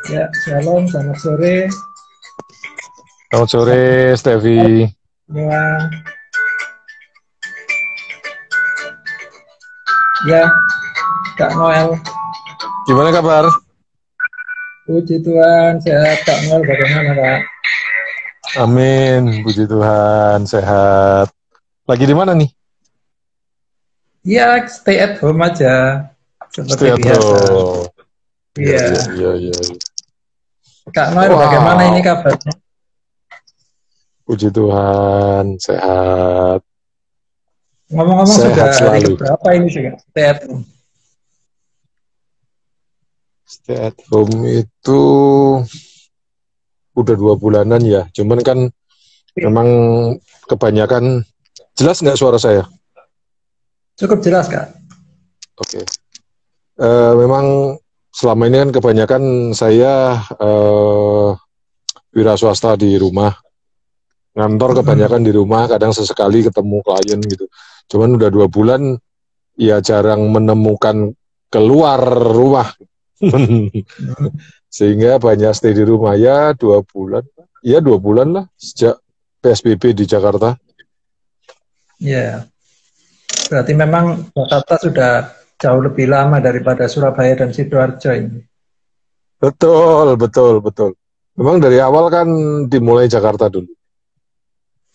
Ya, shalom, selamat sore. Selamat sore, Stevi. Ya, ya, Kak Noel. Gimana kabar? Puji Tuhan, sehat. Kak Noel, bagaimana, Kak? Amin, puji Tuhan, sehat. Lagi di mana nih? Ya, stay at home aja, seperti Stay at biasa. home. Iya, Iya. iya, iya, iya. Kak Noel, bagaimana ini Wow, kabarnya? puji Tuhan, sehat. Ngomong-ngomong, sudah Sehat hari selalu. keberapa ini sih, Kak? Stay at home. Stay at home itu udah 2 bulanan ya. Cuman kan memang kebanyakan, jelas nggak suara saya? Cukup jelas, Kak. Oke. Memang selama ini kan kebanyakan saya wira swasta di rumah. Ngantor kebanyakan di rumah, kadang sesekali ketemu klien gitu. Cuman udah 2 bulan, ya jarang menemukan keluar rumah. Sehingga banyak stay di rumah, ya 2 bulan. Ya 2 bulan lah, sejak PSBB di Jakarta. Ya, berarti memang Jakarta sudah jauh lebih lama daripada Surabaya dan Sidoarjo ini. Betul, betul, betul. Memang dari awal kan dimulai Jakarta dulu.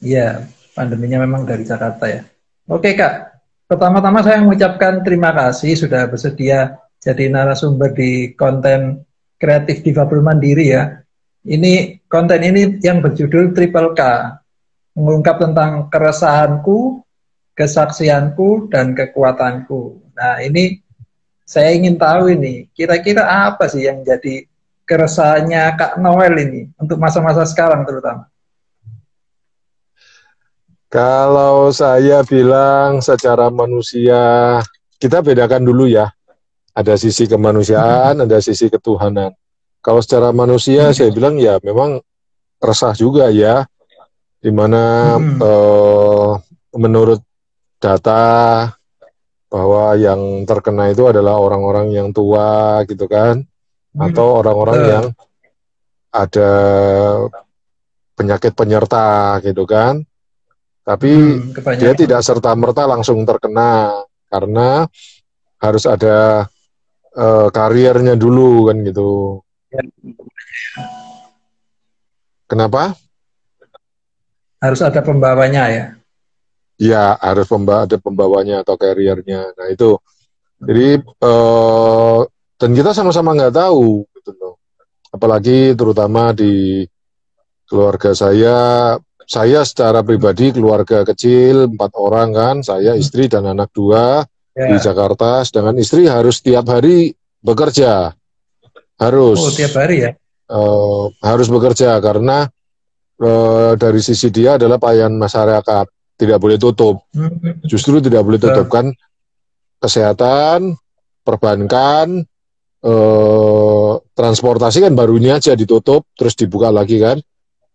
Iya, pandeminya memang dari Jakarta ya. Oke Kak, pertama-tama saya mengucapkan terima kasih sudah bersedia jadi narasumber di konten kreatif Difabel Mandiri ya. Ini konten ini yang berjudul Triple K, mengungkap tentang keresahanku, kesaksianku, dan kekuatanku. Nah ini saya ingin tahu ini, kira-kira apa sih yang jadi keresahannya Kak Noel ini untuk masa-masa sekarang terutama? Kalau saya bilang secara manusia, kita bedakan dulu ya. Ada sisi kemanusiaan, ada sisi ketuhanan. Kalau secara manusia, saya bilang ya memang resah juga ya, di mana menurut data bahwa yang terkena itu adalah orang-orang yang tua gitu kan, atau orang-orang yang ada penyakit penyerta gitu kan. Tapi dia Kebanyakan. tidak serta-merta langsung terkena, karena harus ada kariernya dulu kan gitu. Ya, Kenapa? harus ada pembawanya ya. Ya, harus ada pembawanya atau carrier-nya. Nah, itu. Jadi, dan kita sama-sama nggak tahu, gitu loh. Apalagi terutama di keluarga saya secara pribadi, keluarga kecil, 4 orang kan, saya, istri, dan anak 2 di Ya. Jakarta, sedangkan istri harus tiap hari bekerja. Oh, tiap Harus. hari ya. Harus bekerja, karena dari sisi dia adalah pelayan masyarakat. Tidak boleh tutup. Justru tidak boleh tutup kan. Kesehatan, perbankan, transportasi kan baru ini aja ditutup, terus dibuka lagi kan.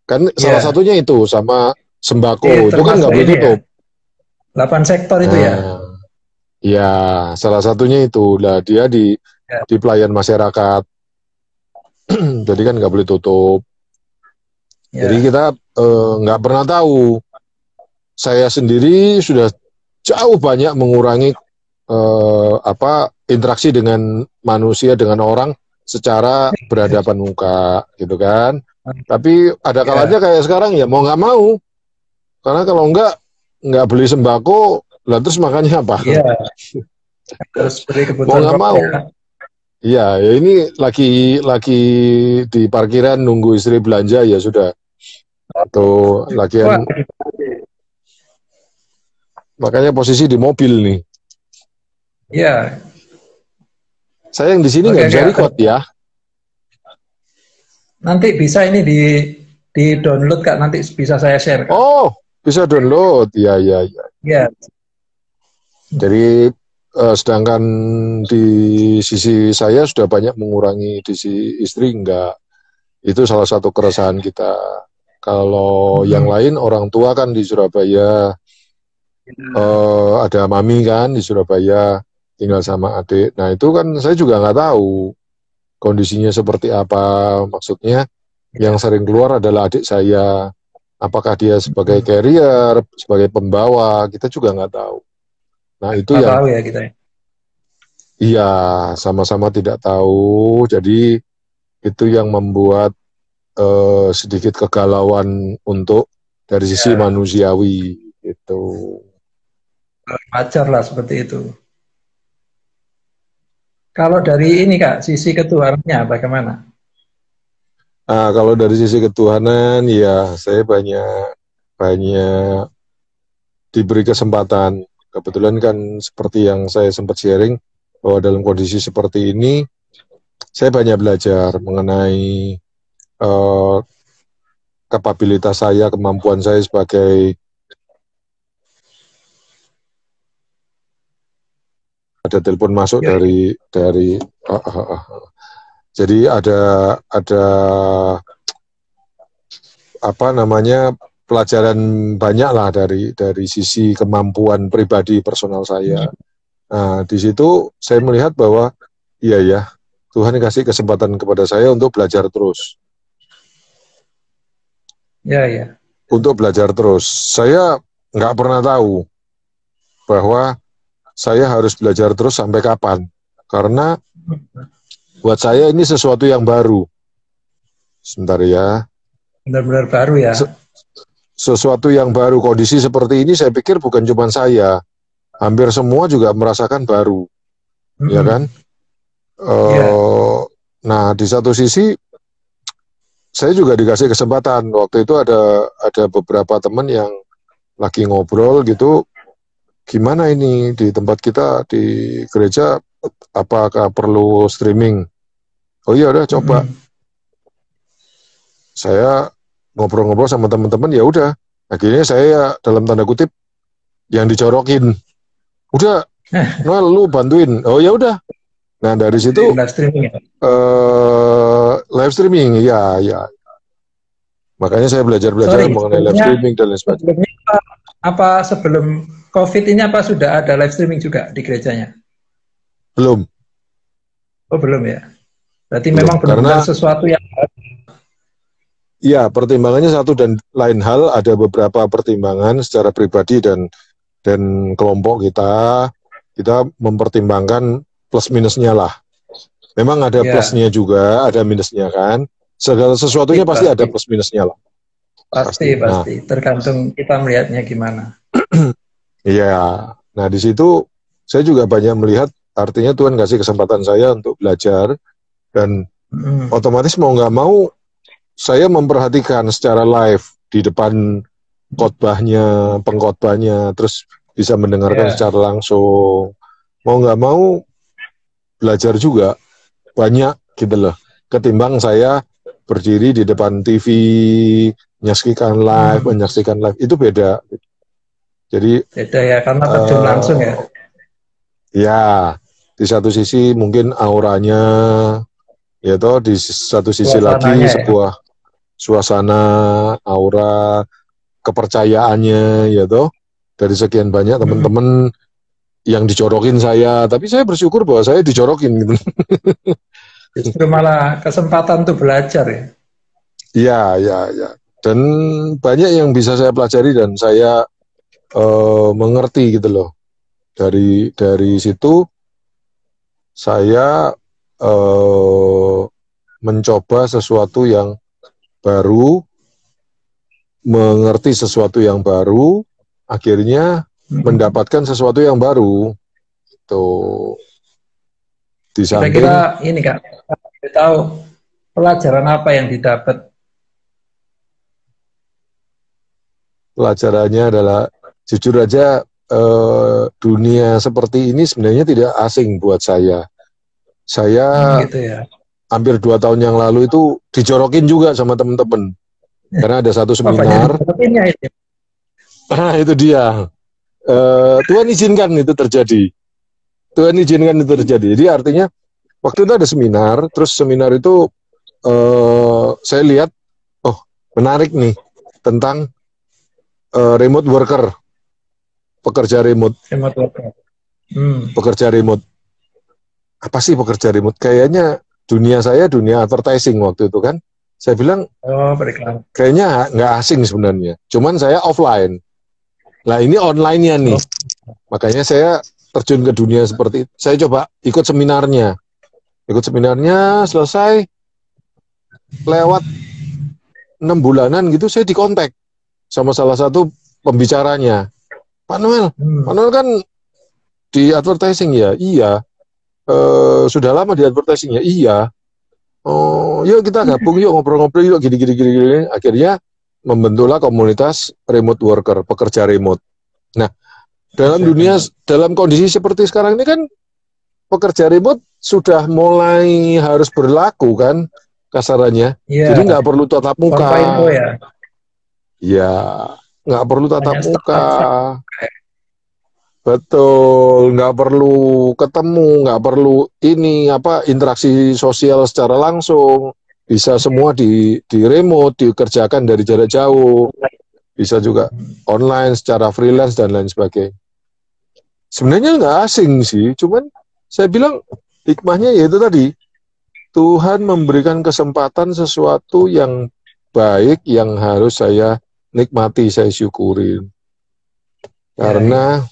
Kan salah Ya. satunya itu, sama sembako, itu kan Termasuk nggak boleh ini ya. tutup. 8 sektor itu ya. Nah, ya salah satunya itu. Lah dia Ya. di pelayan masyarakat. Jadi kan nggak boleh tutup. Jadi Ya. kita nggak pernah tahu. Saya sendiri sudah jauh banyak mengurangi interaksi dengan manusia, dengan orang secara berhadapan muka gitu kan. Tapi ada kalanya Ya. kayak sekarang ya mau nggak mau, karena kalau nggak beli sembako, lah terus makannya apa? Ya. Harus beri Mau kebutuhan nggak pokok mau. ya. Iya, ya ini lagi di parkiran nunggu istri belanja, ya sudah. Atau Wah. lagian, makanya posisi di mobil nih. Ya. Saya yang di sini Oke, nggak bisa oke. record ya. Nanti bisa ini di download Kak, nanti bisa saya share Kak. Oh, bisa download. Ya, ya, ya. Ya. Jadi sedangkan di sisi saya sudah banyak mengurangi, di sisi istri enggak. Itu salah satu keresahan kita. Kalau yang lain, orang tua kan di Surabaya, ada mami kan di Surabaya, tinggal sama adik. Nah itu kan saya juga nggak tahu. kondisinya seperti apa. Maksudnya yang sering keluar adalah adik saya. Apakah dia sebagai carrier, sebagai pembawa, kita juga nggak tahu. Nah itu Nggak yang tahu ya kita ya. iya sama-sama tidak tahu. Jadi itu yang membuat sedikit kegalauan untuk dari sisi Ya, manusiawi itu. wajar lah seperti itu. Kalau dari ini Kak, sisi ketuhanannya bagaimana? Nah, kalau dari sisi ketuhanan, ya saya banyak banyak diberi kesempatan. Kebetulan kan seperti yang saya sempat sharing bahwa dalam kondisi seperti ini, saya banyak belajar mengenai eh, kapabilitas saya, kemampuan saya sebagai ada telepon masuk Ya, ya. dari jadi ada apa namanya pelajaran banyak lah dari sisi kemampuan pribadi personal saya. Nah, di situ saya melihat bahwa iya ya, Tuhan kasih kesempatan kepada saya untuk belajar terus. Ya, ya. Untuk belajar terus. Saya nggak pernah tahu bahwa saya harus belajar terus sampai kapan. Karena buat saya ini sesuatu yang baru. Sebentar ya. Benar-benar baru ya. Sesuatu yang baru. Kondisi seperti ini saya pikir bukan cuma saya. Hampir semua juga merasakan baru. Ya kan? Ya, Nah, di satu sisi saya juga dikasih kesempatan. Waktu itu ada beberapa teman yang lagi ngobrol gitu, gimana ini di tempat kita di gereja, apakah perlu streaming? Oh iya udah coba. Saya ngobrol-ngobrol sama teman-teman, ya udah. Akhirnya saya dalam tanda kutip yang dicorokin. Udah, Noel lu bantuin. Oh ya udah. Nah dari situ live streaming ya. live streaming, ya ya. Makanya saya belajar-belajar Sorry, mengenai live streaming dan lain sebagainya. sebelumnya apa sebelum COVID ini apa sudah ada live streaming juga di gerejanya? Belum, Oh belum ya. Berarti belum. memang benar-benar Karena sesuatu yang ya pertimbangannya satu dan lain hal, ada beberapa pertimbangan secara pribadi dan kelompok kita mempertimbangkan plus minusnya lah. Memang ada ya plusnya juga, ada minusnya kan. Segala sesuatunya pasti ada plus minusnya lah. pasti Nah, tergantung kita melihatnya gimana. iya. Nah, di situ saya juga banyak melihat artinya Tuhan kasih kesempatan saya untuk belajar dan otomatis mau nggak mau saya memperhatikan secara live di depan khotbahnya, pengkhotbahnya, terus bisa mendengarkan secara langsung. Mau nggak mau belajar juga banyak gitu loh. Ketimbang saya berdiri di depan TV, menyaksikan live itu beda. Jadi beda ya karena terjun langsung ya. Ya, di satu sisi mungkin auranya, ya toh, di satu sisi lagi sebuah suasana, aura, kepercayaannya, ya toh, dari sekian banyak teman-teman yang dicorokin saya, tapi saya bersyukur bahwa saya dicorokin gitu. Justru malah kesempatan tuh belajar ya. Iya, ya, ya. Dan banyak yang bisa saya pelajari dan saya mengerti gitu loh. Dari situ saya mencoba sesuatu yang baru, mengerti sesuatu yang baru, akhirnya mendapatkan sesuatu yang baru. Tuh. Di samping Kira-kira ini Kak, tahu pelajaran apa yang didapat? Pelajarannya adalah jujur aja dunia seperti ini sebenarnya tidak asing buat saya. Saya gitu ya. hampir 2 tahun yang lalu itu dijorokin juga sama teman-teman. Karena ada satu seminar. Nah, itu dia. Tuhan izinkan itu terjadi. Tuhan izinkan itu terjadi. Jadi artinya waktu itu ada seminar, terus seminar itu saya lihat, oh menarik nih tentang remote worker, pekerja remote. Pekerja remote. Apa sih pekerja remote? Kayaknya dunia saya dunia advertising waktu itu kan. Saya bilang, beriklan. kayaknya nggak asing sebenarnya. Cuman saya offline. Nah ini online-nya nih. Makanya saya terjun ke dunia seperti itu. Saya coba ikut seminarnya. Ikut seminarnya, selesai. Lewat 6 bulanan gitu, saya dikontak sama salah satu pembicaranya. Pak Noel, Pak Noel kan di advertising ya? Iya. Sudah lama di advertising ya? Iya. Oh, yuk kita gabung, yuk ngobrol-ngobrol, yuk gini. Akhirnya membentuklah komunitas remote worker, pekerja remote. Nah, dalam kondisi seperti sekarang ini kan pekerja remote sudah mulai harus berlaku kan kasarannya. Jadi nggak perlu tatap muka. Ya. Ya, nggak perlu tatap muka. Betul, nggak perlu ketemu, nggak perlu interaksi sosial secara langsung. Bisa semua di remote, dikerjakan dari jarak jauh. Bisa juga online, secara freelance, dan lain sebagainya. Sebenarnya nggak asing sih, cuman saya bilang hikmahnya yaitu tadi, Tuhan memberikan kesempatan sesuatu yang baik, yang harus saya nikmati, saya syukurin. Karena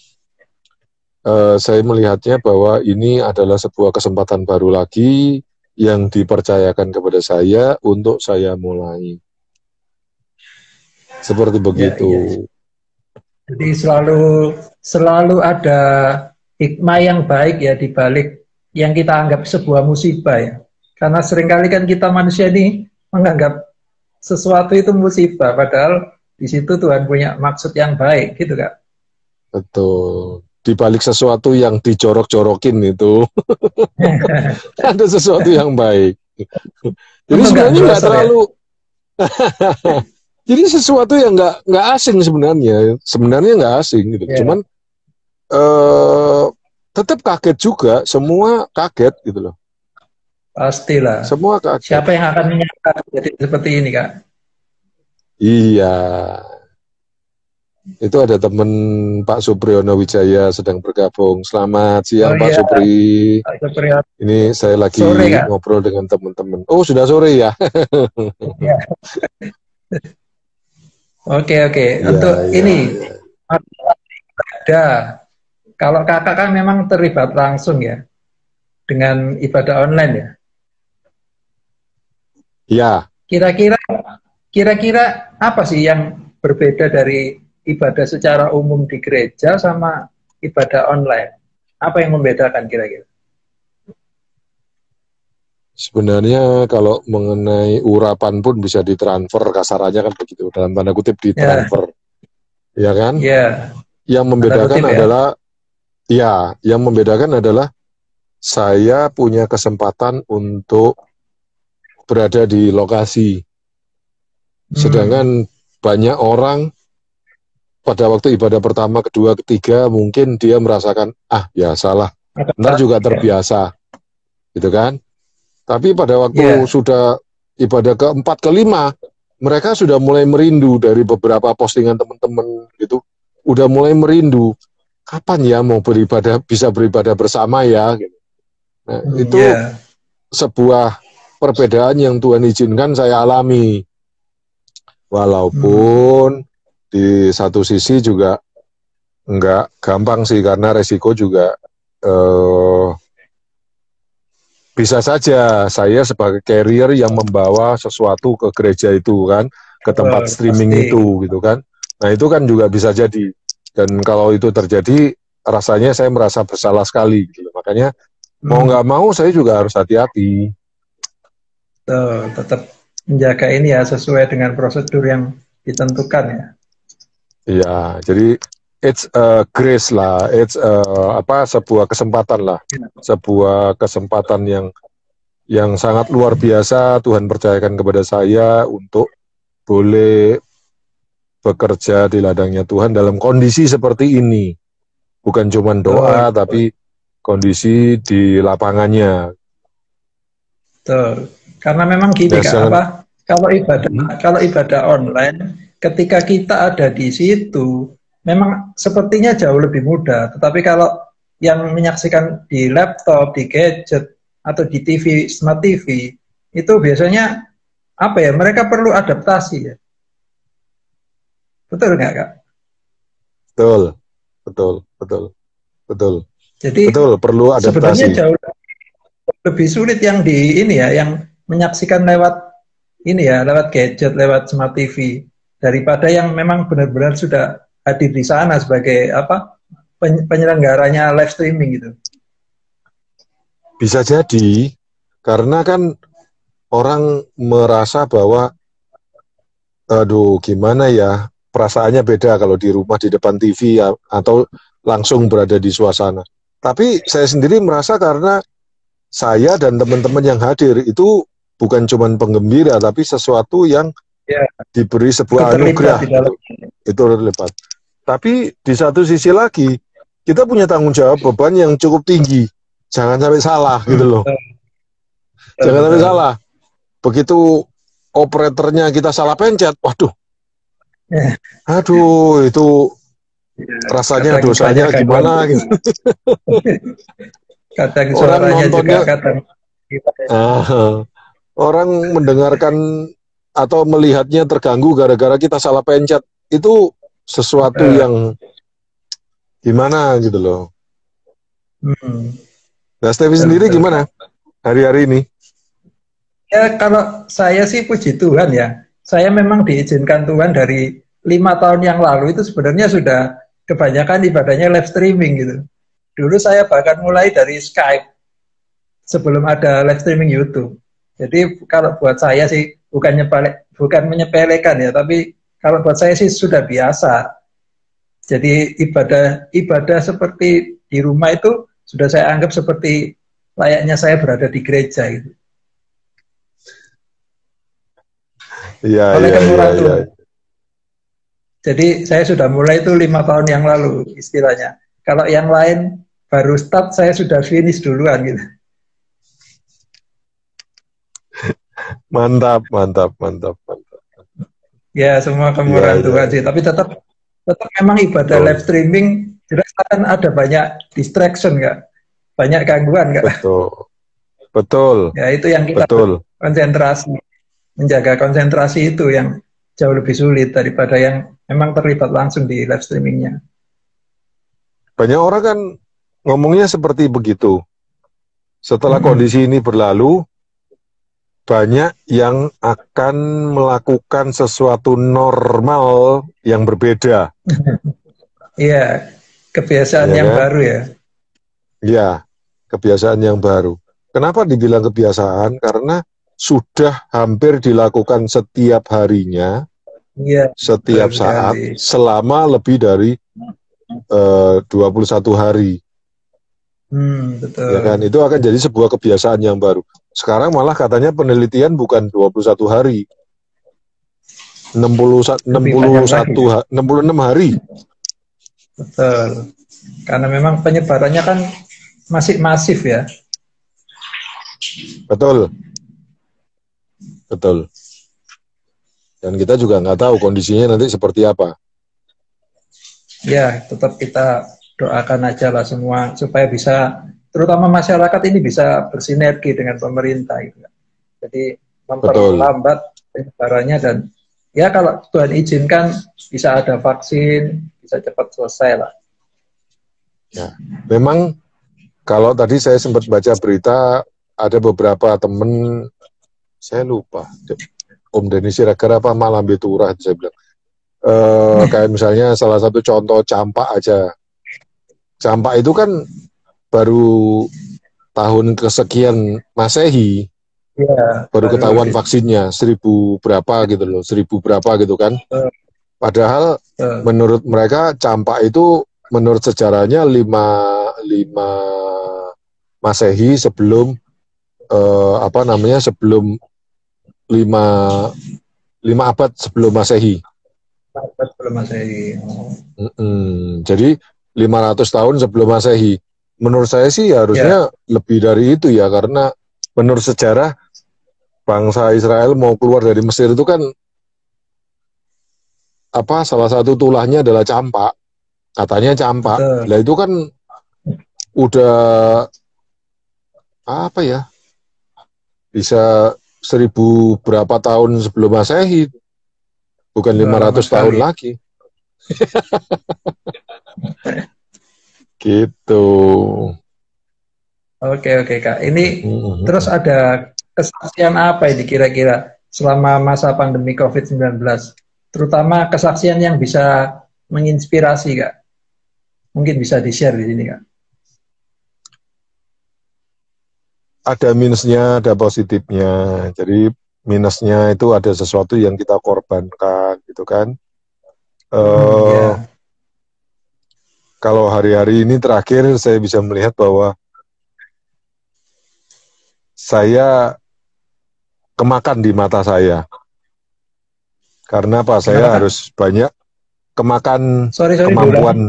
saya melihatnya bahwa ini adalah sebuah kesempatan baru lagi yang dipercayakan kepada saya untuk saya mulai. Seperti begitu. Jadi selalu ada hikmah yang baik ya di balik yang kita anggap sebuah musibah ya. Karena seringkali kan kita manusia ini menganggap sesuatu itu musibah, padahal di situ Tuhan punya maksud yang baik, gitu Kak. Betul. Di balik sesuatu yang dijorok-jorokin itu ada sesuatu yang baik. Jadi sebenarnya nggak terlalu jadi sesuatu yang nggak asing sebenarnya nggak asing gitu. Cuman tetap kaget juga, semua kaget gitu loh. Pastilah. Semua kaget. Siapa yang akan menyangka jadi seperti ini Kak? Iya. Itu ada teman Pak Supriyono Wijaya sedang bergabung. Selamat siang Pak Supri. Pak Supriyono. Ini saya lagi ngobrol dengan teman-teman. Oh sudah sore ya? Oke. Untuk ini ada. Kalau kakak kan memang terlibat langsung ya dengan ibadah online ya. Iya. Kira-kira apa sih yang berbeda dari ibadah secara umum di gereja sama ibadah online? Apa yang membedakan kira-kira? Sebenarnya kalau mengenai urapan pun bisa ditransfer, kasarannya kan begitu, dalam tanda kutip ditransfer. Ya kan? Ya. Yang membedakan yang membedakan adalah saya punya kesempatan untuk berada di lokasi. Sedangkan banyak orang pada waktu ibadah pertama, kedua, ketiga, mungkin dia merasakan, ya salah, ntar juga terbiasa, gitu kan. Tapi pada waktu sudah ibadah keempat, kelima, mereka sudah mulai merindu dari beberapa postingan teman-teman, gitu. Udah mulai merindu, kapan ya mau bisa beribadah bersama ya, gitu. Nah, itu sebuah perbedaan yang Tuhan izinkan saya alami. Walaupun di satu sisi juga nggak gampang sih, karena resiko juga bisa saja saya sebagai carrier yang membawa sesuatu ke gereja itu kan, ke tempat streaming itu gitu kan. Nah itu kan juga bisa jadi, dan kalau itu terjadi rasanya saya merasa bersalah sekali gitu. Makanya mau nggak mau saya juga harus hati-hati. Tetap menjaga ini ya, sesuai dengan prosedur yang ditentukan ya. Iya, jadi it's a grace lah, it's sebuah kesempatan lah, sebuah kesempatan yang sangat luar biasa Tuhan percayakan kepada saya untuk boleh bekerja di ladangnya Tuhan dalam kondisi seperti ini, bukan cuma doa tapi kondisi di lapangannya. Karena memang gini Kak, kalau ibadah online, ketika kita ada di situ, memang sepertinya jauh lebih mudah. Tetapi kalau yang menyaksikan di laptop, di gadget, atau di TV, smart TV, itu biasanya apa ya? Mereka perlu adaptasi ya. Betul nggak, Kak? Betul, betul, betul, betul, Jadi betul. Perlu sebenarnya adaptasi. jauh lebih sulit yang di ini ya, yang menyaksikan lewat ini ya, lewat gadget, lewat smart TV, daripada yang memang benar-benar sudah hadir di sana sebagai apa penyelenggaranya live streaming gitu. Bisa jadi karena kan orang merasa bahwa, aduh, gimana ya, perasaannya beda kalau di rumah di depan TV ya, atau langsung berada di suasana. Tapi saya sendiri merasa karena saya dan teman-teman yang hadir itu bukan cuma penggembira, tapi sesuatu yang Ya, diberi ikut sebuah terlibat anugerah di dalam. gitu. Itu terlibat. Tapi di satu sisi lagi, kita punya tanggung jawab beban yang cukup tinggi. Jangan sampai salah gitu loh. Betul, Jangan sampai betul. salah. Begitu operatornya kita salah pencet, waduh, Ya, aduh, itu ya, rasanya kadang dosanya banyak gangguan. gimana gitu. Kadang Orang suaranya juga nontonnya, kadang. orang mendengarkan atau melihatnya terganggu gara-gara kita salah pencet. Itu sesuatu yang gimana gitu loh. Hmm, Nah, Stevie betul, sendiri betul. gimana hari-hari ini? Ya kalau saya sih puji Tuhan ya, saya memang diizinkan Tuhan dari 5 tahun yang lalu itu sebenarnya sudah kebanyakan ibadahnya live streaming gitu. Dulu saya bahkan mulai dari Skype sebelum ada live streaming YouTube. Jadi kalau buat saya sih bukan menyepelekan ya, tapi kalau buat saya sih sudah biasa. Jadi ibadah seperti di rumah itu sudah saya anggap seperti layaknya saya berada di gereja gitu. Iya, Oleh iya, iya, kemurahan iya. Tuhan. Jadi saya sudah mulai itu 5 tahun yang lalu istilahnya. Kalau yang lain baru start, saya sudah finish duluan gitu. Mantap, mantap, mantap, mantap. Ya semua Iya, kemurahan iya, Tuhan sih. iya. Tapi tetap memang ibadah live Betul, streaming jelas kan ada banyak distraction nggak, banyak gangguan nggak. betul, betul, Ya itu yang kita betul. konsentrasi, menjaga konsentrasi itu yang jauh lebih sulit daripada yang memang terlibat langsung di live streamingnya. Banyak orang kan ngomongnya seperti begitu. Setelah Mm-mm. kondisi ini berlalu, banyak yang akan melakukan sesuatu normal yang berbeda, Iya, kebiasaan ya yang kan? baru ya. Ya, kebiasaan yang baru. Kenapa dibilang kebiasaan? Karena sudah hampir dilakukan setiap harinya, Iya, betul setiap saat, sekali. selama lebih dari 21 hari. Ya kan? Betul. Itu akan jadi sebuah kebiasaan yang baru. Sekarang malah katanya penelitian bukan 21 hari, 60, Lebih banyak lagi. 66 hari. Betul. Karena memang penyebarannya kan masih masif ya. Betul, betul. Dan kita juga nggak tahu kondisinya nanti seperti apa. Ya, tetap kita doakan aja lah semua supaya bisa, terutama masyarakat ini bisa bersinergi dengan pemerintah gitu. Jadi Betul. memperlambat penyebarannya dan ya kalau Tuhan izinkan bisa ada vaksin, bisa cepat selesai lah. Ya. Memang kalau tadi saya sempat baca berita, ada beberapa temen, saya lupa, Om Denny Siregar apa Malambe Turah, saya bilang. Kayak misalnya salah satu contoh campak aja. Campak itu kan baru tahun kesekian Masehi, Ya, baru ketahuan itu. vaksinnya 1000 berapa gitu loh, 1000 berapa gitu kan. Padahal menurut mereka campak itu menurut sejarahnya 5 Masehi sebelum sebelum 5 abad sebelum Masehi. Belum Masehi. Jadi 500 tahun sebelum Masehi. Menurut saya sih harusnya lebih dari itu ya, karena menurut sejarah bangsa Israel mau keluar dari Mesir itu kan salah satu tulahnya adalah campak. Katanya campak. Lah itu kan udah bisa 1000 berapa tahun sebelum Masehi, bukan Wah, 500 lama tahun sekali. lagi. Gitu. Oke, oke, Kak. Ini terus Mhm. ada kesaksian apa ini kira-kira selama masa pandemi COVID-19? Terutama kesaksian yang bisa menginspirasi, Kak. Mungkin bisa di-share di sini, Kak. Ada minusnya, ada positifnya. Jadi minusnya itu ada sesuatu yang kita korbankan, gitu kan. Eh, Ya. kalau hari-hari ini terakhir saya bisa melihat bahwa saya kemakan di mata saya. Karena apa? Kenapa, Saya Kak? harus banyak kemakan Sorry, sorry, diulangi. kemampuan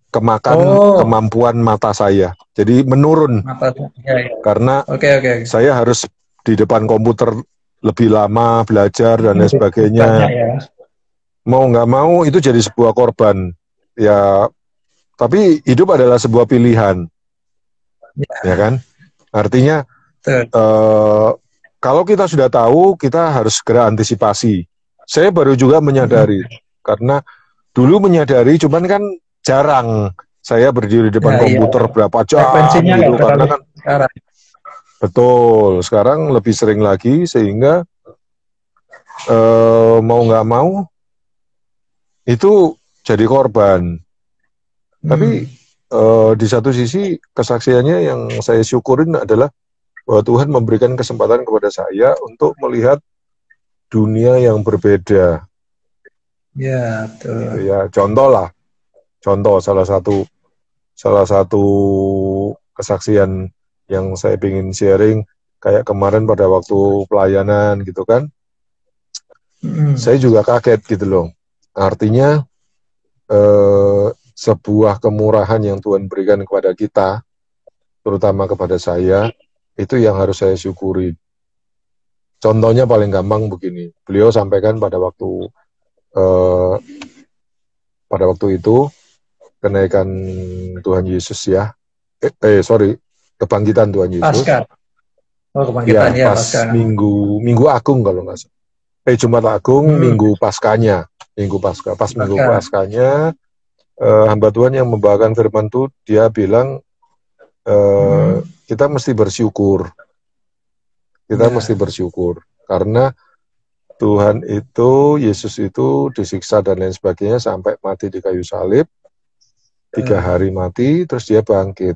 kemakan Oh, kemampuan mata saya. Jadi menurun matanya. Ya, ya. karena Oke, oke, oke. saya harus di depan komputer lebih lama belajar dan lain Lebih banyak sebagainya. ya. Mau nggak mau itu jadi sebuah korban. Ya, tapi hidup adalah sebuah pilihan, ya Ya, kan? Artinya betul. eh, kalau kita sudah tahu, kita harus segera antisipasi. Saya baru juga menyadari karena dulu menyadari, cuman kan jarang saya berdiri di depan Ya, iya. komputer berapa jam Frekuensinya nggak gitu, karena terlalu kan sekarang. betul sekarang lebih sering lagi sehingga mau nggak mau itu jadi korban. Tapi Hmm. di satu sisi kesaksiannya yang saya syukurin adalah bahwa Tuhan memberikan kesempatan kepada saya untuk melihat dunia yang berbeda. Ya, Gitu betul. ya. Contoh salah satu kesaksian yang saya ingin sharing kayak kemarin pada waktu pelayanan gitu kan. Hmm. Saya juga kaget gitu loh. Artinya sebuah kemurahan yang Tuhan berikan kepada kita, terutama kepada saya, itu yang harus saya syukuri. Contohnya paling gampang begini, beliau sampaikan eh, pada waktu itu kenaikan Tuhan Yesus ya, sorry, kebangkitan Tuhan Yesus, Pasca. Oh, kebangkitan ya ya, pas pasca. Minggu Agung kalau nggak salah, Jumat Agung, Hmm. Pas Minggu Pasca. Paskanya, hamba Tuhan yang membawakan firman itu dia bilang Hmm. kita mesti bersyukur, Ya. karena Tuhan itu, Yesus itu disiksa dan lain sebagainya sampai mati di kayu salib, 3 hari mati, terus dia bangkit.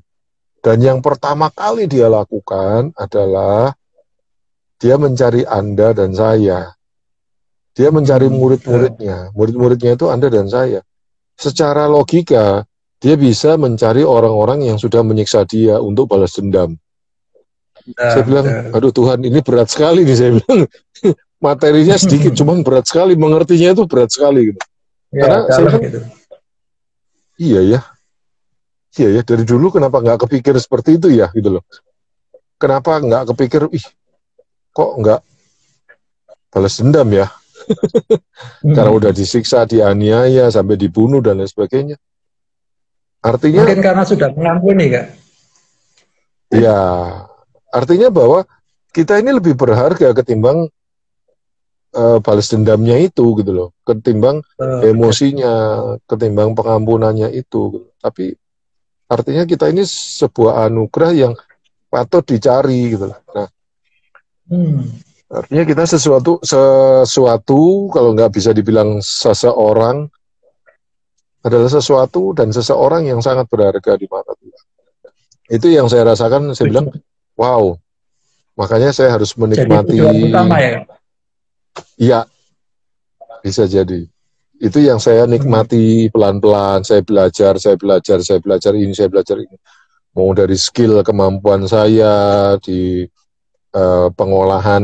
Dan yang pertama kali dia lakukan adalah dia mencari Anda dan saya. Dia mencari Betul. murid-muridnya. Murid-muridnya itu Anda dan saya. Secara logika, dia bisa mencari orang-orang yang sudah menyiksa dia untuk balas dendam. Saya Ya, bilang, betul. aduh Tuhan, ini berat sekali nih. Saya bilang, materinya sedikit, cuman berat sekali. Mengertinya itu berat sekali. Gitu. Ya, Karena saya dalam bilang, gitu. iya ya, dari dulu kenapa nggak kepikir seperti itu ya, gitu loh. Kenapa nggak kepikir, kok nggak balas dendam ya? Karena udah Hmm. disiksa, dianiaya, sampai dibunuh dan lain sebagainya. Artinya, Mungkin karena sudah mengampuni, Kak. ya, artinya bahwa kita ini lebih berharga ketimbang balas dendamnya itu, gitu loh. Ketimbang Betul. emosinya, ketimbang pengampunannya itu. Gitu. Tapi artinya kita ini sebuah anugerah yang patut dicari, gitu loh. Nah, Hmm. artinya kita sesuatu kalau nggak bisa dibilang seseorang adalah sesuatu dan seseorang yang sangat berharga di mata Tuhan. Itu yang saya rasakan, saya bilang, Tuju- wow, makanya saya harus Jadi menikmati, tujuan utama ya, Kak? ya bisa jadi. Itu yang saya Hmm. nikmati pelan-pelan, saya belajar ini, saya belajar ini. Mau dari skill kemampuan saya di pengolahan,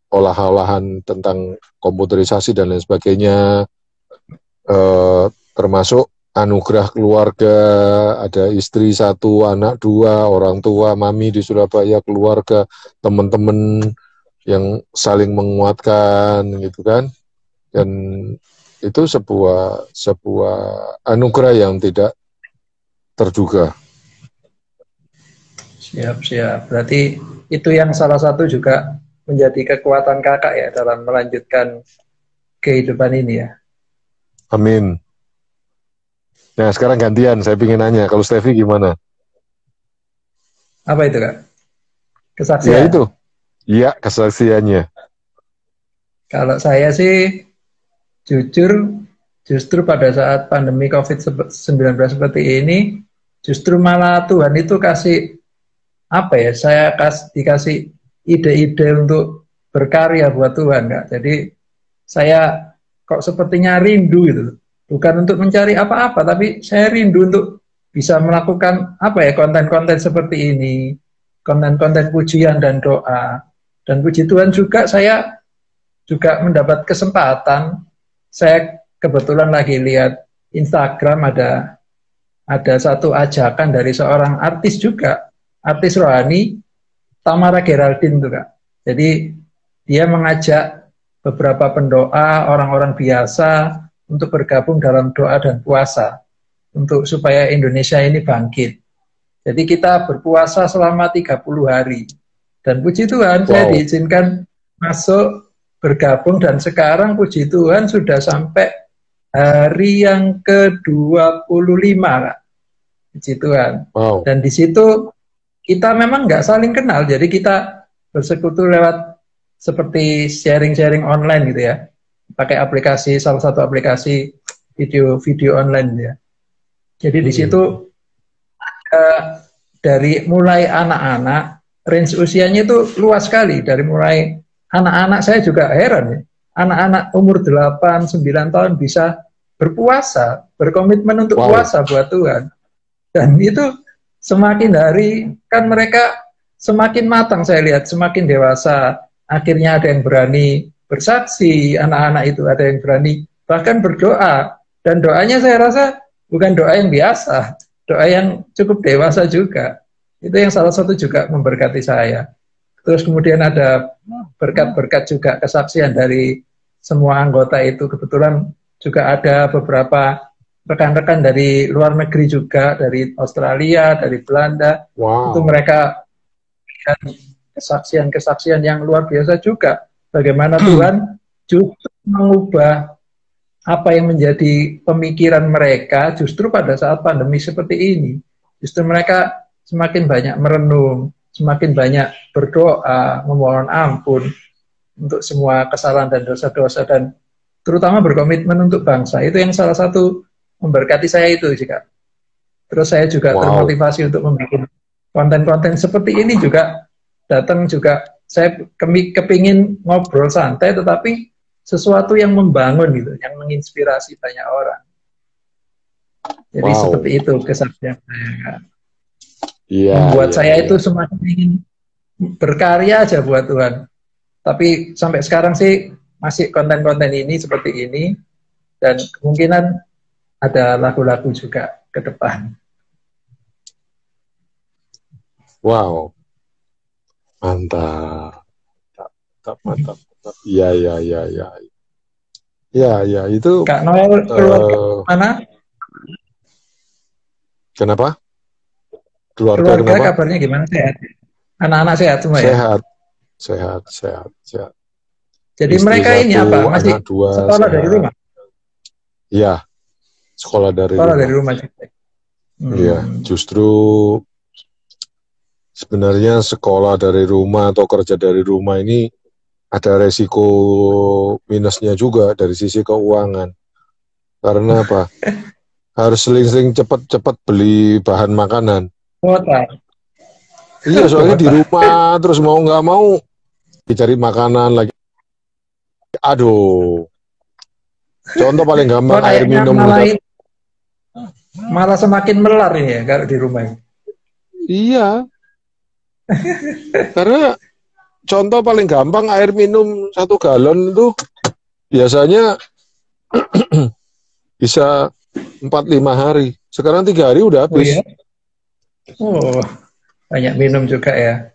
olah-olahan tentang komputerisasi dan lain sebagainya, termasuk anugerah keluarga, ada istri 1, anak 2, orang tua, mami di Surabaya, keluarga, teman-teman yang saling menguatkan gitu kan. Dan itu sebuah anugerah yang tidak terduga. Siap, siap. Berarti itu yang salah satu juga menjadi kekuatan kakak ya dalam melanjutkan kehidupan ini ya. Amin. Nah sekarang gantian, saya ingin nanya, kalau Steffi gimana? Apa itu kak? Ya Kesaksian. itu, iya kesaksiannya. Kalau saya sih jujur, justru pada saat pandemi COVID-19 seperti ini, justru malah Tuhan itu kasih apa ya? Saya dikasih ide-ide untuk berkarya buat Tuhan, Kak. Jadi saya kok sepertinya rindu gitu. Bukan untuk mencari apa-apa, tapi saya rindu untuk bisa melakukan apa ya konten-konten seperti ini, konten-konten pujian dan doa. Dan puji Tuhan juga saya juga mendapat kesempatan. Saya kebetulan lagi lihat Instagram ada satu ajakan dari seorang artis juga, artis rohani, Tamara Geraldine tuh Kak. Jadi dia mengajak beberapa pendoa, orang-orang biasa untuk bergabung dalam doa dan puasa untuk supaya Indonesia ini bangkit. Jadi kita berpuasa selama 30 hari. Dan puji Tuhan saya diizinkan masuk bergabung dan sekarang puji Tuhan sudah sampai hari yang ke-25 Kak. Puji Tuhan. Dan di situ kita memang nggak saling kenal, jadi kita bersekutu lewat seperti sharing-sharing online gitu ya, pakai aplikasi, salah satu aplikasi video online gitu ya. Jadi di situ dari mulai anak-anak, range usianya itu luas sekali, dari mulai anak-anak, saya juga heran ya, anak-anak umur 8-9 tahun bisa berpuasa, berkomitmen untuk puasa buat Tuhan. Dan itu semakin hari kan mereka semakin matang, saya lihat semakin dewasa. Akhirnya ada yang berani bersaksi, anak-anak itu ada yang berani bahkan berdoa, dan doanya saya rasa bukan doa yang biasa, doa yang cukup dewasa juga. Itu yang salah satu juga memberkati saya. Terus kemudian ada berkat-berkat juga kesaksian dari semua anggota itu. Kebetulan juga ada beberapa rekan-rekan dari luar negeri juga, dari Australia, dari Belanda. Itu mereka kesaksian-kesaksian yang luar biasa juga. Bagaimana Tuhan justru mengubah apa yang menjadi pemikiran mereka justru pada saat pandemi seperti ini. Justru mereka semakin banyak merenung, semakin banyak berdoa, memohon ampun untuk semua kesalahan dan dosa-dosa, dan terutama berkomitmen untuk bangsa. Itu yang salah satu memberkati saya itu juga. Terus saya juga termotivasi untuk membuat konten-konten seperti ini juga, datang juga saya kepingin ngobrol santai tetapi sesuatu yang membangun gitu, yang menginspirasi banyak orang. Jadi seperti itu kesaksian saya. Membuat saya itu semakin ingin berkarya aja buat Tuhan. Tapi sampai sekarang sih masih konten-konten ini seperti ini, dan kemungkinan ada lagu-lagu juga ke depan. Wow, mantap, mantap. Iya. Ya, itu. Kak Noel keluar mana? Kenapa? Keluarga kenapa? Kabarnya gimana, sehat? Anak-anak sehat semua ya? Sehat. Jadi istri mereka ini apa? Masih sekolah dari rumah? Iya, sekolah dari rumah. Iya, justru sebenarnya sekolah dari rumah atau kerja dari rumah ini ada resiko minusnya juga dari sisi keuangan. Karena apa? Harus sering-sering cepat beli bahan makanan. Iya, soalnya di rumah terus mau nggak mau dicari makanan lagi. Aduh. Contoh paling gampang air minum. Malah semakin melar ini ya kalau di rumah. Iya. Karena contoh paling gampang air minum 1 galon itu biasanya bisa 4-5 hari. Sekarang 3 hari udah habis. Oh, banyak minum juga ya.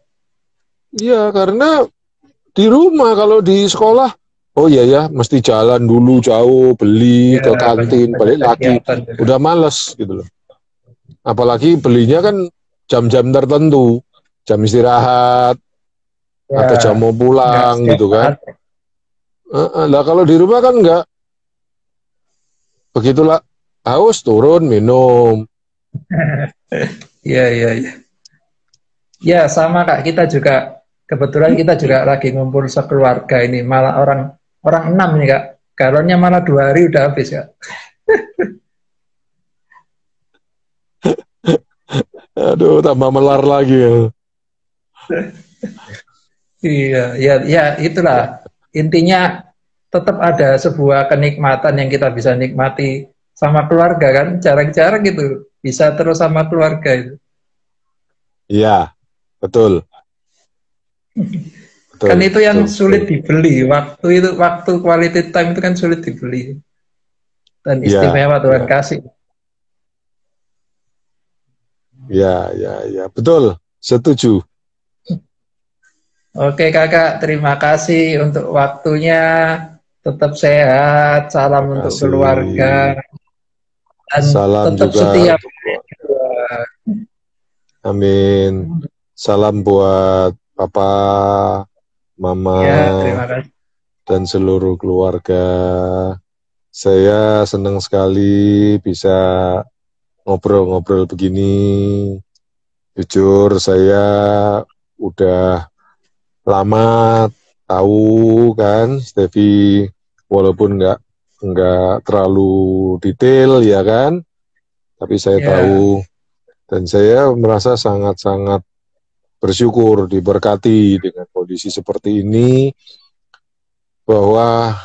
Iya, karena di rumah, kalau di sekolah, oh iya ya, mesti jalan dulu jauh, beli ke kantin, balik lagi. Udah males gitu loh. Apalagi belinya kan jam-jam tertentu, jam istirahat, Ya, atau jam mau nggak pulang setiap gitu kan. saat. Lah kalau di rumah kan nggak, begitulah haus turun minum. Iya, iya, iya. Ya, sama Kak, kita juga kebetulan kita juga lagi ngumpul sekeluarga ini, malah orang orang 6 nih Kak. Galonnya malah 2 hari udah habis Kak. Aduh, tambah melar lagi ya. Iya, ya, ya itulah intinya tetap ada sebuah kenikmatan yang kita bisa nikmati sama keluarga kan, jarang-jarang gitu bisa terus sama keluarga itu. Iya, betul, Kan betul, itu yang betul, sulit betul. dibeli, waktu itu, waktu quality time itu kan sulit dibeli dan Iya, istimewa Tuhan iya, kasih. iya, iya, iya, betul, setuju. Oke Kakak, terima kasih untuk waktunya. Tetap sehat, salam Terima untuk keluarga, kasih. dan Salam tetap juga setia. untuk Amin. Salam buat Papa, Mama, Ya, terima kasih. dan seluruh keluarga. Saya senang sekali bisa ngobrol-ngobrol begini. Jujur, saya udah lama tahu kan, Steffi, walaupun nggak terlalu detail ya kan, tapi saya Ya, tahu dan saya merasa sangat-sangat bersyukur diberkati dengan kondisi seperti ini, bahwa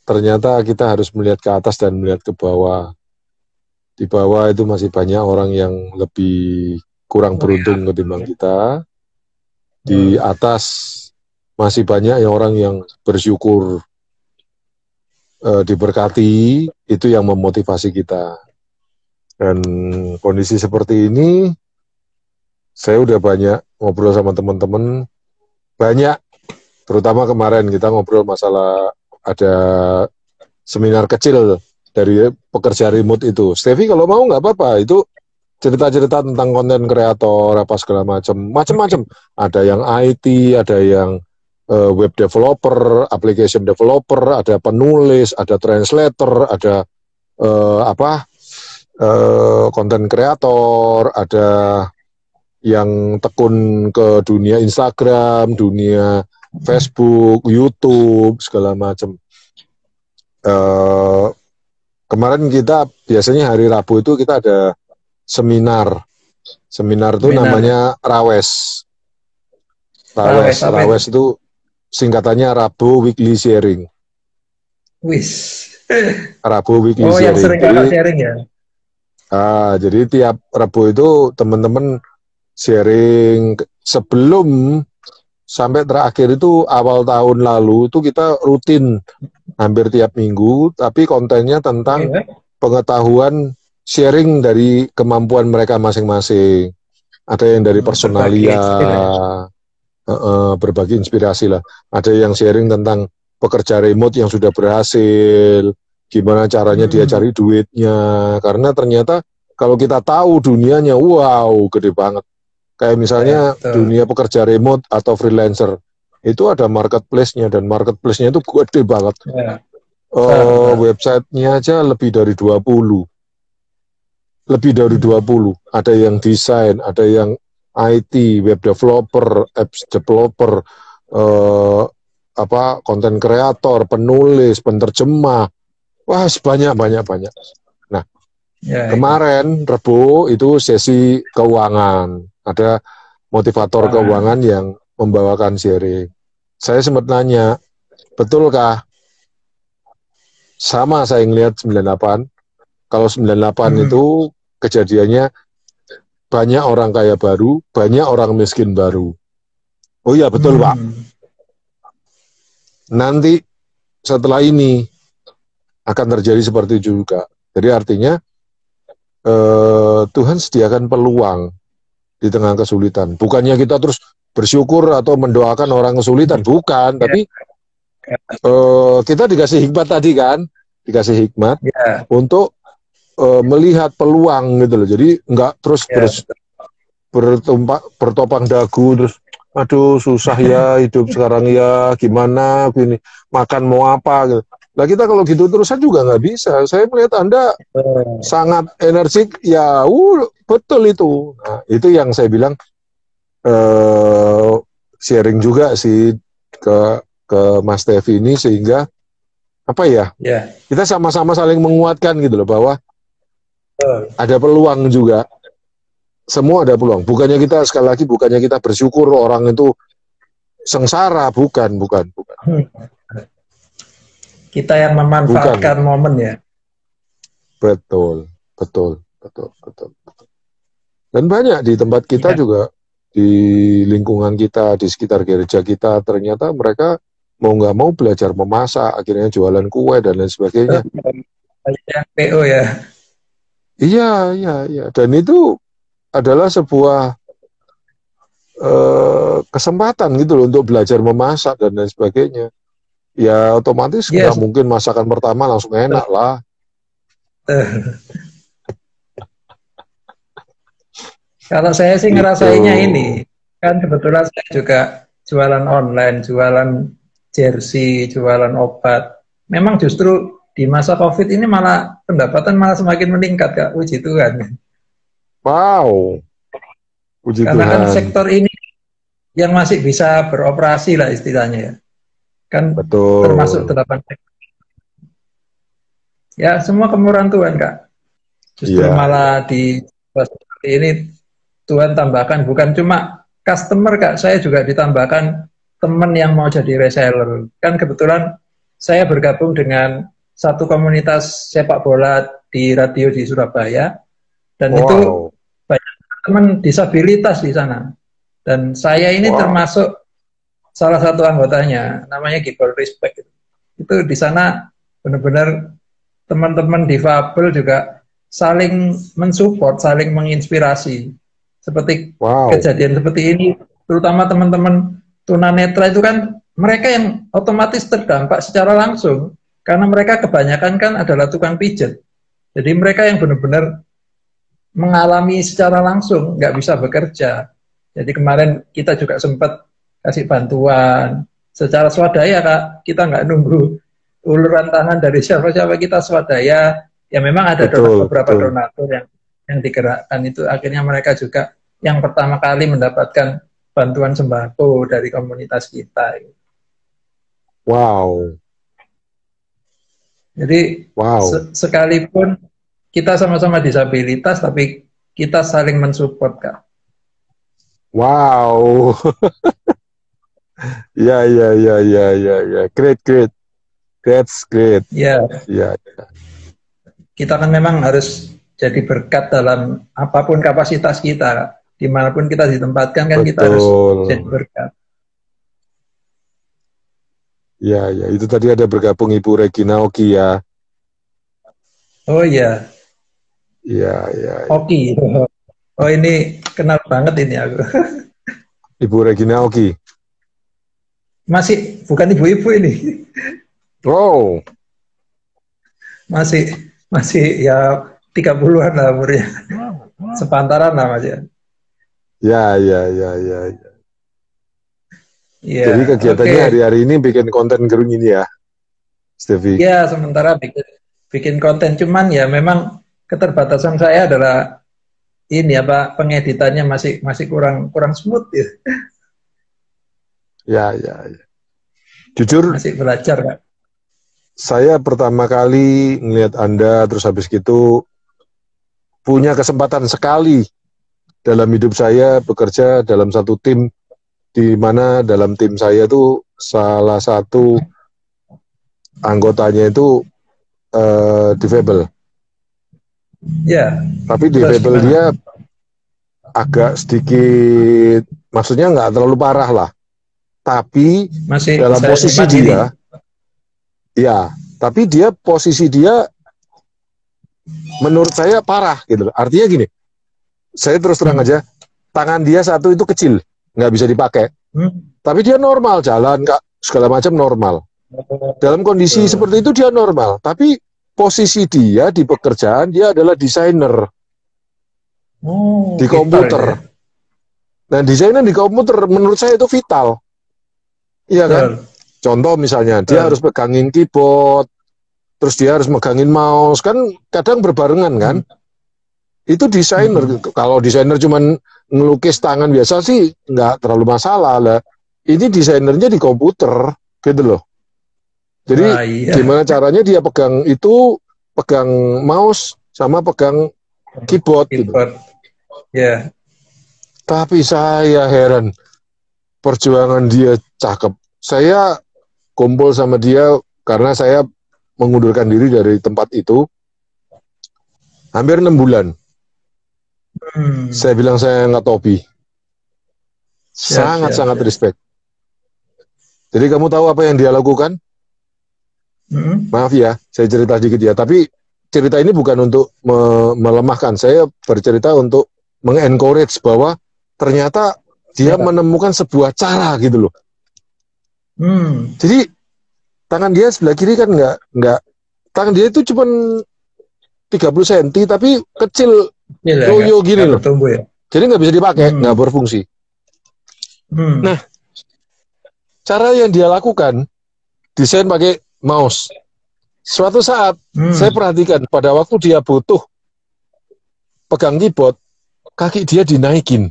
ternyata kita harus melihat ke atas dan melihat ke bawah. Di bawah itu masih banyak orang yang lebih kurang oh ya, beruntung ketimbang kita. Di oh, atas masih banyak orang yang bersyukur, diberkati, itu yang memotivasi kita. Dan kondisi seperti ini, saya udah banyak ngobrol sama teman-teman, banyak, terutama kemarin kita ngobrol masalah ada seminar kecil dari pekerja remote itu. Steffi kalau mau nggak apa-apa, itu cerita-cerita tentang konten kreator apa segala macam-macam. Ada yang IT, ada yang web developer, application developer, ada penulis, ada translator, ada konten kreator, ada yang tekun ke dunia Instagram, dunia Facebook, YouTube, segala macam. Kemarin kita biasanya hari Rabu itu kita ada seminar. Seminar itu seminar. namanya Rawes. Rawes apa itu? Rawes itu singkatannya Rabu Weekly Sharing. Wis. Rabu Weekly Oh, yang Sharing. sering kakak sharing ya? Jadi tiap Rabu itu teman-teman sharing sebelum sampai terakhir itu awal tahun lalu itu kita rutin hampir tiap minggu, tapi kontennya tentang Iya. pengetahuan sharing dari kemampuan mereka masing-masing. Ada yang dari Berbagi personalia, experience. berbagi inspirasi lah. Ada yang sharing tentang pekerja remote yang sudah berhasil, gimana caranya dia Hmm. cari duitnya. Karena ternyata kalau kita tahu dunianya, wow, gede banget. Kayak misalnya Ya, betul. dunia pekerja remote atau freelancer, itu ada marketplace-nya, dan marketplace-nya itu gede banget. Ya, besar, besar. Website-nya aja lebih dari 20. Lebih dari Hmm. 20. Ada yang desain, ada yang IT, web developer, apps developer, konten kreator, penulis, penerjemah. Wah, banyak, banyak, banyak. Nah, Ya, itu. kemarin Rebo itu sesi keuangan. Ada motivator Keuangan. keuangan yang membawakan sharing. Saya sempat nanya, betulkah sama saya ngelihat 98? Kalau 98 Hmm. itu kejadiannya banyak orang kaya baru, banyak orang miskin baru. Oh iya, betul Pak. Hmm. Nanti setelah ini akan terjadi seperti itu juga. Jadi artinya Tuhan sediakan peluang di tengah kesulitan. Bukannya kita terus bersyukur atau mendoakan orang kesulitan, bukan. Ya, Tapi kita dikasih hikmat tadi kan, dikasih hikmat ya, untuk melihat peluang gitu loh. Jadi nggak terus ya, bertopang dagu terus aduh susah ya hidup sekarang ya, gimana, gini, makan mau apa gitu. Nah kita kalau gitu terusan juga nggak bisa. Saya melihat Anda sangat energik, ya betul itu. Nah, itu yang saya bilang sharing juga sih ke Mas Tevi ini, sehingga apa ya, kita sama-sama saling menguatkan gitu loh, bahwa ada peluang juga. Semua ada peluang. Bukannya kita, sekali lagi, bukannya kita bersyukur orang itu sengsara, bukan. Kita yang memanfaatkan momen ya. Betul. Dan banyak di tempat kita juga, di lingkungan kita, di sekitar gereja kita, ternyata mereka mau nggak mau belajar memasak, akhirnya jualan kue dan lain sebagainya. PO ya. Iya. Dan itu adalah sebuah kesempatan gitu loh untuk belajar memasak dan lain sebagainya. Ya otomatis nggak mungkin masakan pertama langsung enak lah. Kalau saya sih ngerasainnya ini, kan kebetulan saya juga jualan online, jualan jersey, jualan obat. Memang justru di masa COVID ini malah pendapatan malah semakin meningkat, Kak. Puji Tuhan. Wow. Puji Karena Tuhan. kan sektor ini yang masih bisa beroperasi lah istilahnya ya. Kan betul. Termasuk 8 sektor. Ya semua kemurahan Tuhan, Kak. Justru malah di seperti ini Tuhan tambahkan bukan cuma customer, Kak, saya juga ditambahkan teman yang mau jadi reseller. Kan kebetulan saya bergabung dengan satu komunitas sepak bola di radio di Surabaya, dan itu banyak teman disabilitas di sana. Dan saya ini termasuk salah satu anggotanya, namanya Gibol Respect. Itu di sana benar-benar teman-teman difabel juga saling mensupport, saling menginspirasi. Seperti kejadian seperti ini, terutama teman-teman tunanetra itu kan mereka yang otomatis terdampak secara langsung, karena mereka kebanyakan kan adalah tukang pijat. Jadi mereka yang benar-benar mengalami secara langsung, nggak bisa bekerja. Jadi kemarin kita juga sempat kasih bantuan secara swadaya, Kak. Kita nggak nunggu uluran tangan dari siapa-siapa, kita swadaya. Ya memang ada beberapa donatur yang digerakkan itu, akhirnya mereka juga yang pertama kali mendapatkan bantuan sembako dari komunitas kita. Wow. Jadi sekalipun kita sama-sama disabilitas, tapi kita saling mensupport, Kak. Wow. Ya. Great. That's great. Ya. Kita kan memang harus jadi berkat dalam apapun kapasitas kita, dimanapun kita ditempatkan kan. Betul. Kita harus jadi berkat. Ya, itu tadi ada bergabung Ibu Regina Oki ya. Oh iya. Iya. Oki. Oh ini kenal banget ini aku. Ibu Regina Oki. Masih bukan ibu-ibu ini. Oh. Masih ya 30-an lah umurnya. Sepantaran lah Mas ya. Ya. Jadi kegiatannya hari-hari ini bikin konten gerung ini ya, Stevie? Ya, sementara bikin konten, cuman ya memang keterbatasan saya adalah ini pengeditannya masih kurang smooth ya. Ya. Jujur masih belajar, Kak. Saya pertama kali ngelihat Anda, terus habis gitu punya kesempatan sekali dalam hidup saya bekerja dalam satu tim, di mana dalam tim saya itu salah satu anggotanya itu difabel. Ya. Tapi difabel dia agak sedikit, maksudnya nggak terlalu parah lah. Tapi masih dalam posisi dia, ya, tapi posisi dia menurut saya parah gitu. Artinya gini, saya terus terang aja, tangan dia satu itu kecil, nggak bisa dipakai. Tapi dia normal, jalan, Kak, segala macam normal. Dalam kondisi seperti itu dia normal. Tapi posisi dia di pekerjaan, dia adalah desainer di komputer. Nah, desainer di komputer menurut saya itu vital. Iya kan? Betul. Contoh misalnya, dia harus pegangin keyboard, terus dia harus megangin mouse, kan kadang berbarengan kan? Itu desainer. Kalau desainer cuman ngelukis tangan biasa sih nggak terlalu masalah lah. Ini desainernya di komputer, gitu loh. Jadi iya. gimana caranya dia pegang mouse sama pegang keyboard gitu. Ya. Tapi saya heran, perjuangan dia cakep. Saya kumpul sama dia karena saya mengundurkan diri dari tempat itu hampir 6 bulan. Saya bilang saya nggak topi. Sangat-sangat respect. Jadi kamu tahu apa yang dia lakukan? Maaf ya, saya cerita sedikit ya. Tapi cerita ini bukan untuk melemahkan. Saya bercerita untuk mengencourage bahwa ternyata dia menemukan sebuah cara gitu loh. Jadi tangan dia sebelah kiri kan nggak tangan dia itu cuma 30 cm tapi kecil yoyo gini loh. Ya. Jadi nggak bisa dipakai, nggak berfungsi. Nah, cara yang dia lakukan desain pakai mouse. Suatu saat saya perhatikan pada waktu dia butuh pegang keyboard, kaki dia dinaikin.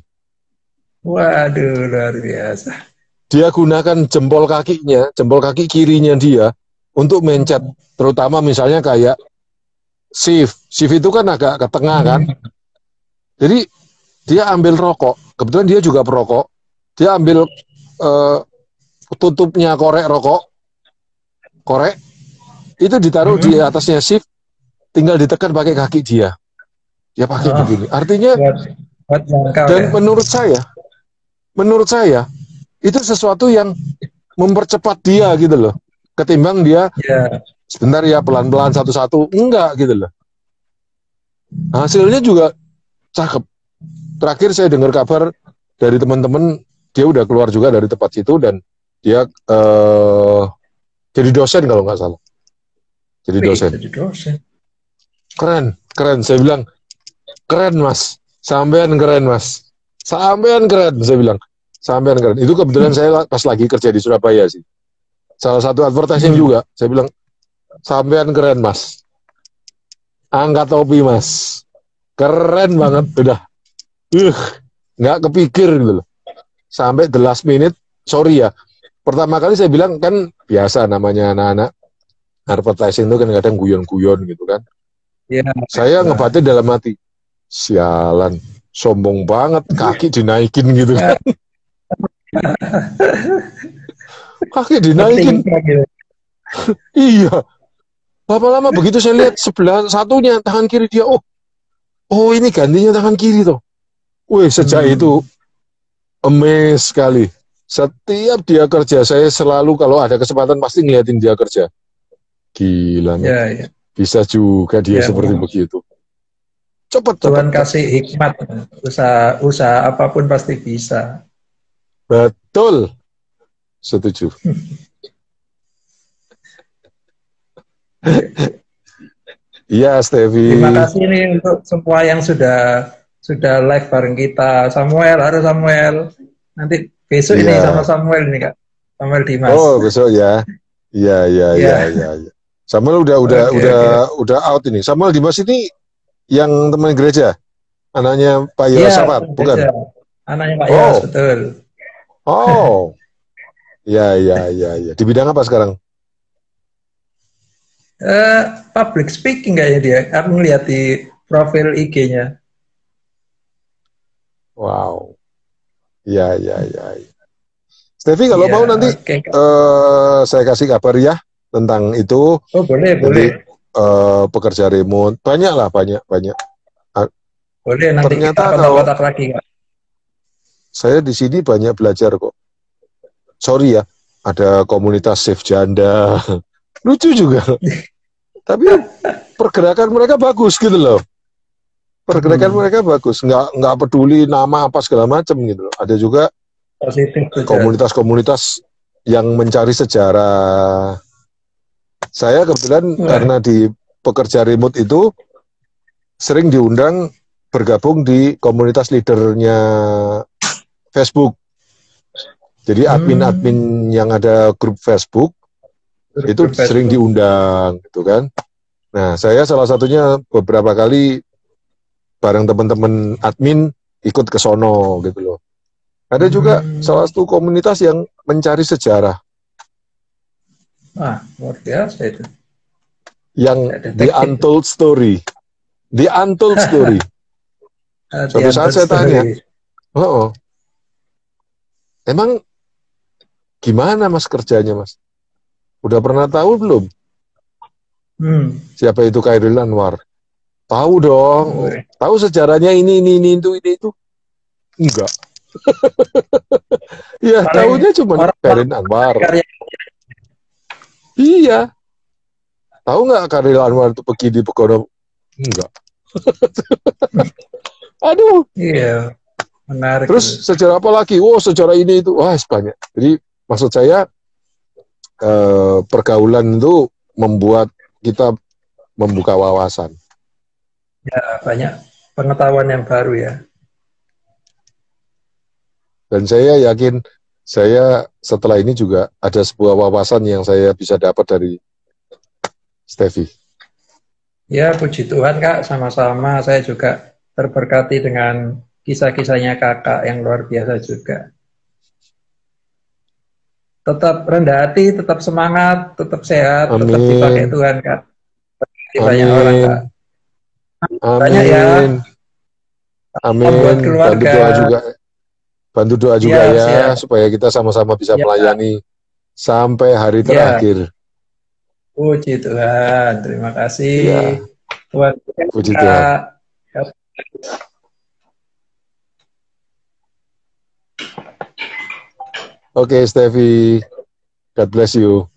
Waduh, luar biasa. Dia gunakan jempol kaki kirinya dia untuk mencet, terutama misalnya kayak shift itu kan agak ke tengah kan. Jadi dia ambil rokok, kebetulan dia juga perokok, dia ambil tutupnya korek itu ditaruh di atasnya shift, tinggal ditekan pakai kaki dia. Ya pakai begini. Artinya dan menurut saya itu sesuatu yang mempercepat dia gitu loh. Ketimbang dia sebentar ya pelan-pelan satu-satu, enggak gitu loh. Hasilnya juga cakep. Terakhir saya dengar kabar dari teman-teman, dia udah keluar juga dari tempat situ dan dia jadi dosen kalau nggak salah. Jadi dosen. Keren. Saya bilang, keren mas. Sampean keren mas. Sampean keren, saya bilang. Sampean keren. Itu kebetulan saya pas lagi kerja di Surabaya sih. Salah satu advertising juga. Saya bilang, sampean keren mas. Angkat topi mas. Keren banget. Udah. Nggak kepikir gitu loh. Sampai the last minute, sorry ya. Pertama kali saya bilang kan biasa namanya anak-anak advertising itu kan kadang guyon-guyon gitu kan. Saya ngebatin dalam hati. Sialan. Sombong banget, kaki dinaikin gitu kan. Kaki dinaikin. Iya. Lama-lama begitu saya lihat sebelah satunya tangan kiri dia, oh ini gantinya tangan kiri tuh. Wih, sejak itu amazed sekali. Setiap dia kerja, saya selalu kalau ada kesempatan pasti ngeliatin dia kerja. Gila, bisa juga dia seperti begitu. Cepat. Tuhan kasih hikmat, usaha apapun pasti bisa. Betul, setuju. Iya, Stevi. Terima kasih nih untuk semua yang sudah live bareng kita. Samuel, nanti besok ini sama Samuel ini Kak. Samuel Dimas. Oh, besok ya. Iya. Samuel udah out ini. Samuel Dimas ini yang teman gereja, anaknya Pak Yosafat, bukan? Anaknya Pak Yos, betul. Oh, iya. Di bidang apa sekarang? Public speaking kayaknya dia. Aku ngeliat di profil IG-nya. Wow. Iya. Stevi kalau mau nanti saya kasih kabar ya tentang itu. Oh, boleh. Pekerja remote banyak. Boleh, nanti ternyata kita kontak lagi Kak. Saya di sini banyak belajar kok. Sorry ya, ada komunitas safe janda, lucu juga. Tapi pergerakan mereka bagus gitu loh. Mereka bagus, nggak peduli nama apa segala macam gitu loh. Ada juga komunitas-komunitas yang mencari sejarah. Saya kebetulan karena di pekerja remote itu sering diundang bergabung di komunitas leadernya Facebook. Jadi admin-admin yang ada grup Facebook itu sering diundang, gitu kan. Nah, saya salah satunya beberapa kali bareng teman-teman admin ikut ke sono gitu loh. Ada juga salah satu komunitas yang mencari sejarah. Luar biasa itu. Yang The Untold Story. The Untold Story. Suatu saat saya tanya, emang gimana Mas kerjanya Mas? Udah pernah tahu belum? Siapa itu Chairil Anwar? Tahu dong. Tahu sejarahnya ini itu. Enggak. Ya, tahunya cuma Chairil Anwar. Iya. Tahu nggak Chairil Anwar itu pergi di Pegono? Enggak. Aduh. Iya. Menarik. Terus sejarah apa lagi? Sejarah ini itu. Wah, banyak. Jadi maksud saya pergaulan itu membuat kita membuka wawasan. Ya, banyak pengetahuan yang baru ya. Dan saya yakin saya setelah ini juga ada sebuah wawasan yang saya bisa dapat dari Steffi. Ya, puji Tuhan Kak, sama-sama. Saya juga terberkati dengan kisah-kisahnya Kakak yang luar biasa juga. Tetap rendah hati, tetap semangat, tetap sehat, tetap dipakai Tuhan Kak. Banyak orang Kak. Banyak ya. Amin. Buat keluarga. Bantu doa juga ya, supaya kita sama-sama bisa melayani sampai hari terakhir. Puji Tuhan, terima kasih. Ya. Tuhan. Puji Tuhan. Oke, Steffi. God bless you.